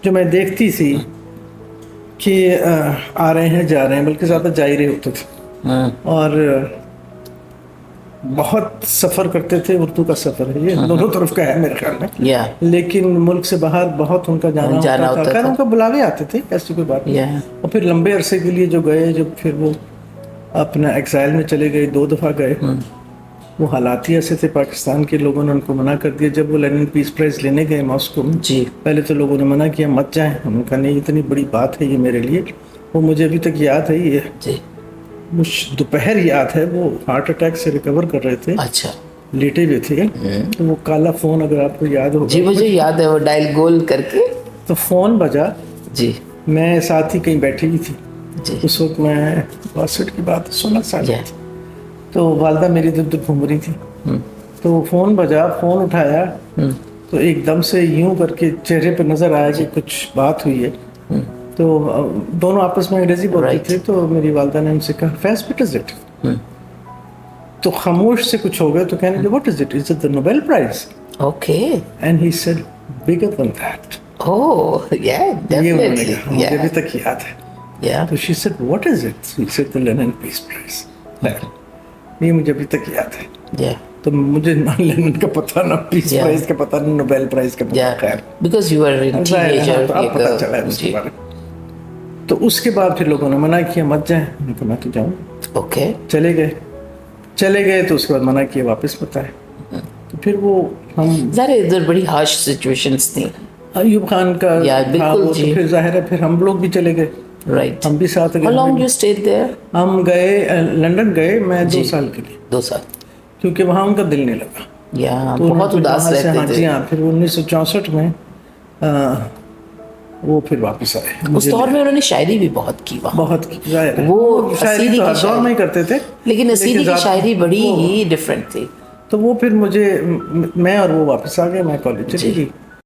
जो मैं देखती थी कि आ रहे हैं जा रहे हैं, बल्कि ज़्यादा जा ही रहे होते थे। और बहुत सफ़र करते थे। उर्दू का सफ़र है ये, दोनों तरफ का है मेरे ख्याल में। लेकिन मुल्क से बाहर बहुत उनका जाना होता था। खैर उनका बुलावे आते थे, ऐसी कोई बात नहीं। और फिर लंबे अरसे के लिए जो गए, जब फिर वो अपना एक्साइल में चले गए, 2 दफ़ा गए। वो हालात ही ऐसे थे, पाकिस्तान के लोगों ने उनको मना कर दिया। जब वो लेनिन पीस प्राइज़ लेने गए मॉस्को में, पहले तो लोगों ने मना किया, मत जाएं। उन्होंने कहा नहीं, इतनी बड़ी बात है ये मेरे लिए। वो मुझे अभी तक याद है, ये दोपहर याद है, वो हार्ट अटैक से रिकवर कर रहे थे। अच्छा। लेटे हुए थे। तो वो काला फ़ोन, अगर आपको याद हो। जी मुझे याद है, वो डायल गोल करके। तो फ़ोन बजा जी। मैं साथ ही कहीं बैठी हुई थी जी। उस वक्त, मैं 62 की बात 16 साल थी। तो वालदा मेरी इधर उधर घूम रही थी। तो फ़ोन बजा, फ़ोन उठाया तो एकदम से यूं करके चेहरे पे नज़र आया कि कुछ बात हुई है। तो दोनों आपस में अंग्रेजी बोलते थे। तो मेरी वालदा ने उनसे कहा, फैज़ व्हाट इज़ इट? तो खामोश से कुछ हो गए। तो कहने लगे, what is it the Nobel prize? Okay. And he said bigger than that. Oh yeah definitely, मुझे अभी तक याद है। तो she said what is it? He said the Lenin peace prize. ये मुझे अभी तक याद है। तो मुझे ना लेनिन का पता, ना पीस प्राइज का पता, ना नोबेल प्राइज का पता। खैर because you were in teenager, तो अब पता चला है उसके बारे में। तो उसके बाद फिर लोगों ने मना किया, मत जाएं। मैंने कहा मैं तो जाऊँ। ओके। चले गए। तो उसके बाद मना किया, वापस मत आए। तो फिर वो हम ज़रा इधर बड़ी हार्श सिचुएशंस थी। अयूब खान का बिल्कुल जी। तो फिर जाहिर है फिर हम लोग भी चले गए। राइट। हम भी साथ गए। How long you stayed there? हम गए लंदन गए, मैं 2 साल के लिए। 2 साल। क्योंकि वहाँ उनका दिल नहीं लगा। तो बहुत उदास रहते थे। जी हाँ। फिर 1964 में वो फिर वापस आए। उस दौर में उन्होंने शायरी भी बहुत की वहाँ। बहुत की, जाहिर है। वो शायरी तो हर दौर में ही करते थे, लेकिन असीरी की शायरी बड़ी ही डिफरेंट थी। तो वो फिर मुझे, मैं और वो वापस आ गए, मैं कॉलेज चली गई।